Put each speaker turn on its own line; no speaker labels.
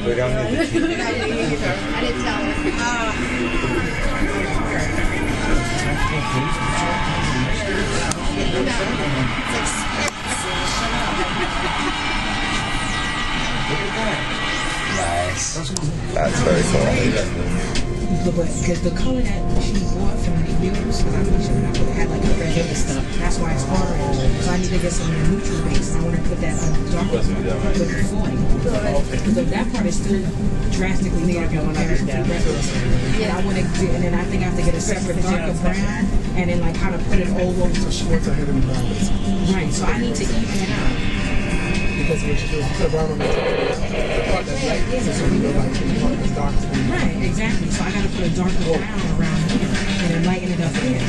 We don't need to keep it.
I didn't tell
Nice. That's very cool.
But because the color that she bought from the bills, because I'm pretty sure I had like a red and stuff. That's why it's orange. So I need to get some neutral base. I want to put that on dark with the foil. Because that part is still drastically negative compared to the rest of it. Yeah, I want to do, and then I think I have to get a separate darker brown, and then like kind of put it all over.
So Schwartz ahead of me.
Right. So I need to even it out.
Because what you do is put brown on the part that's light, so we go like the part that's dark.
Right, exactly. So I got to put a darker brown around here and then lighten it up here.